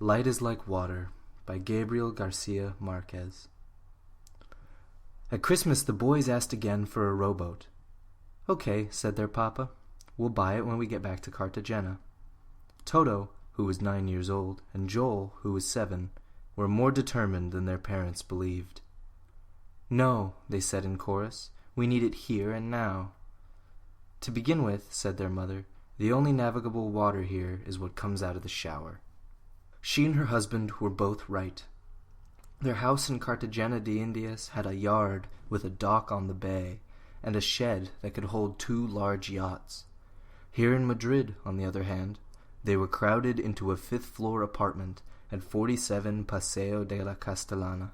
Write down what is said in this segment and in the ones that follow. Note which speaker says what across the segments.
Speaker 1: Light is Like Water by Gabriel Garcia Marquez. At Christmas, the boys asked again for a rowboat. "Okay," said their papa. "We'll buy it when we get back to Cartagena." Toto, who was 9 years old, and Joel, who was 7, were more determined than their parents believed. "No," they said in chorus, "we need it here and now." "To begin with," said their mother, "the only navigable water here is what comes out of the shower." She and her husband were both right. Their house in Cartagena de Indias had a yard with a dock on the bay, and a shed that could hold 2 large yachts. Here in Madrid, on the other hand, they were crowded into a 5th-floor apartment at 47 Paseo de la Castellana.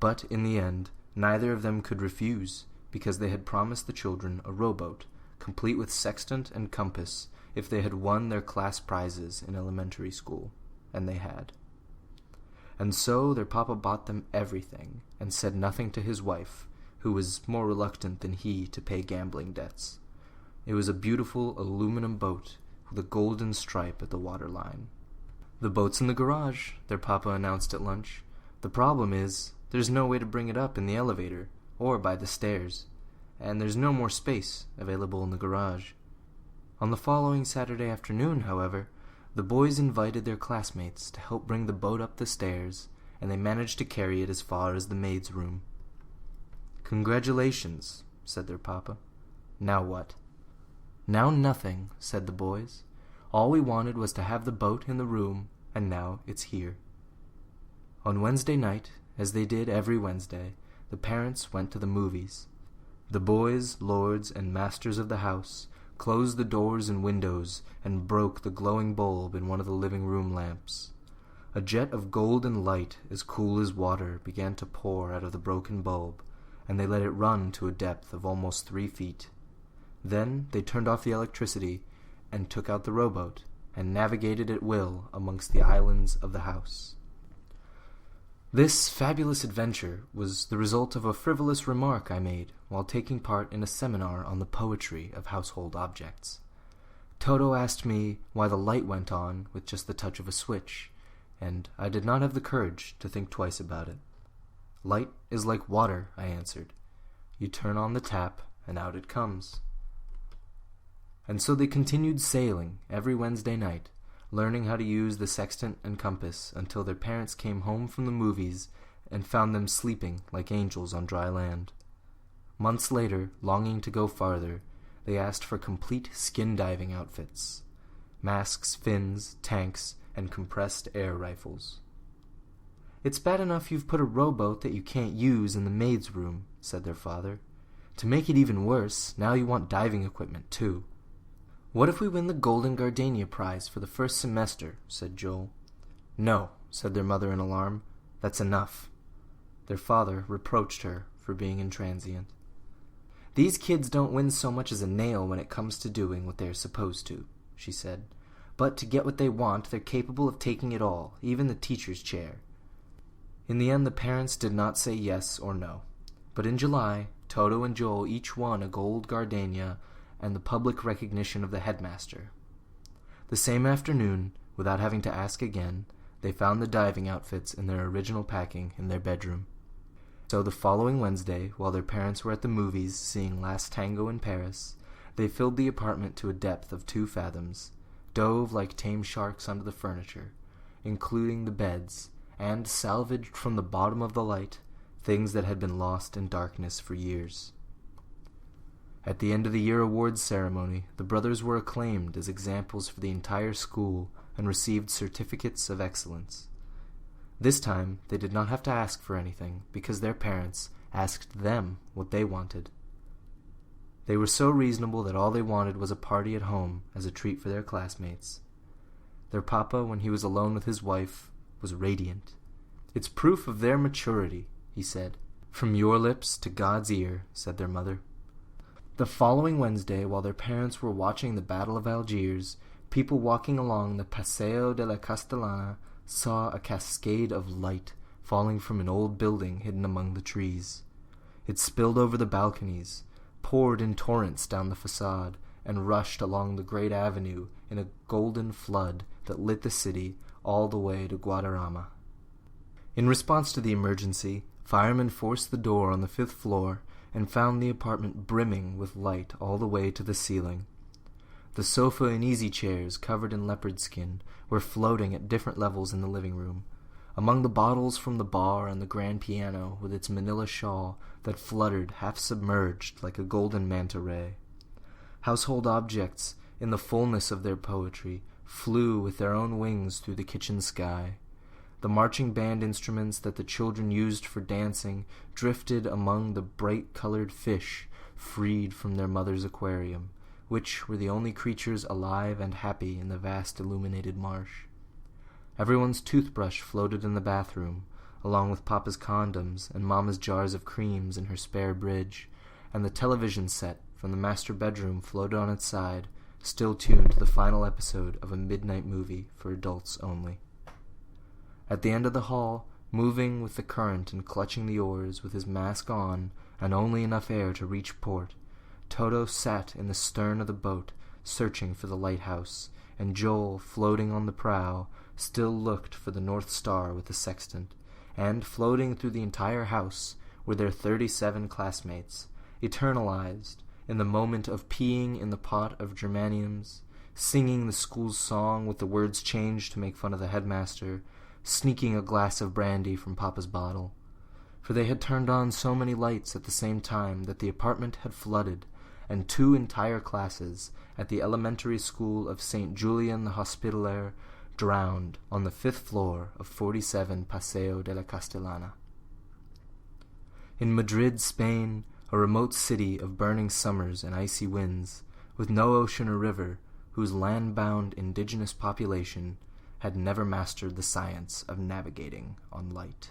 Speaker 1: But in the end, neither of them could refuse, because they had promised the children a rowboat, complete with sextant and compass, if they had won their class prizes in elementary school. And they had. And so their papa bought them everything, and said nothing to his wife, who was more reluctant than he to pay gambling debts. It was a beautiful aluminum boat with a golden stripe at the waterline. "The boat's in the garage," their papa announced at lunch. "The problem is, there's no way to bring it up in the elevator, or by the stairs, and there's no more space available in the garage." On the following Saturday afternoon, however, the boys invited their classmates to help bring the boat up the stairs, and they managed to carry it as far as the maid's room. "Congratulations," said their papa. "Now what?" "Now nothing," said the boys. "All we wanted was to have the boat in the room, and now it's here." On Wednesday night, as they did every Wednesday, the parents went to the movies. The boys, lords, and masters of the house closed the doors and windows and broke the glowing bulb in one of the living-room lamps. A jet of golden light as cool as water began to pour out of the broken bulb, and they let it run to a depth of almost 3 feet. Then they turned off the electricity and took out the rowboat and navigated at will amongst the islands of the house. This fabulous adventure was the result of a frivolous remark I made while taking part in a seminar on the poetry of household objects. Toto asked me why the light went on with just the touch of a switch, and I did not have the courage to think twice about it. "Light is like water," I answered. "You turn on the tap, and out it comes." And so they continued sailing every Wednesday night, learning how to use the sextant and compass until their parents came home from the movies and found them sleeping like angels on dry land. Months later, longing to go farther, they asked for complete skin-diving outfits: masks, fins, tanks, and compressed air rifles. "It's bad enough you've put a rowboat that you can't use in the maid's room," said their father. "To make it even worse, now you want diving equipment, too." "What if we win the Golden Gardenia prize for the first semester?" said Joel. "No," said their mother in alarm. "That's enough." Their father reproached her for being intransient. "These kids don't win so much as a nail when it comes to doing what they are supposed to," she said. "But to get what they want, they're capable of taking it all, even the teacher's chair." In the end, the parents did not say yes or no. But in July, Toto and Joel each won a gold gardenia and the public recognition of the headmaster. The same afternoon, without having to ask again, they found the diving outfits in their original packing in their bedroom. So the following Wednesday, while their parents were at the movies seeing Last Tango in Paris, they filled the apartment to a depth of 2 fathoms, dove like tame sharks under the furniture, including the beds, and salvaged from the bottom of the light things that had been lost in darkness for years. At the end of the year awards ceremony, the brothers were acclaimed as examples for the entire school and received certificates of excellence. This time, they did not have to ask for anything, because their parents asked them what they wanted. They were so reasonable that all they wanted was a party at home as a treat for their classmates. Their papa, when he was alone with his wife, was radiant. "It's proof of their maturity," he said. "From your lips to God's ear," said their mother. The following Wednesday, while their parents were watching the Battle of Algiers, people walking along the Paseo de la Castellana saw a cascade of light falling from an old building hidden among the trees. It spilled over the balconies, poured in torrents down the facade, and rushed along the great avenue in a golden flood that lit the city all the way to Guadarrama. In response to the emergency, firemen forced the door on the 5th floor and found the apartment brimming with light all the way to the ceiling. The sofa and easy chairs, covered in leopard skin, were floating at different levels in the living room, among the bottles from the bar and the grand piano with its manila shawl that fluttered half-submerged like a golden manta ray. Household objects, in the fullness of their poetry, flew with their own wings through the kitchen sky. The marching band instruments that the children used for dancing drifted among the bright-colored fish freed from their mother's aquarium, which were the only creatures alive and happy in the vast illuminated marsh. Everyone's toothbrush floated in the bathroom, along with Papa's condoms and Mama's jars of creams in her spare bridge, and the television set from the master bedroom floated on its side, still tuned to the final episode of a midnight movie for adults only. At the end of the hall, moving with the current and clutching the oars with his mask on and only enough air to reach port, Toto sat in the stern of the boat, searching for the lighthouse, and Joel, floating on the prow, still looked for the North Star with the sextant, and floating through the entire house were their 37 classmates, eternalized in the moment of peeing in the pot of geraniums, singing the school's song with the words changed to make fun of the headmaster, sneaking a glass of brandy from Papa's bottle. For they had turned on so many lights at the same time that the apartment had flooded, and 2 entire classes at the elementary school of St. Julian the Hospitaller drowned on the 5th floor of 47 Paseo de la Castellana. In Madrid, Spain, a remote city of burning summers and icy winds, with no ocean or river, whose land-bound indigenous population had never mastered the science of navigating on light.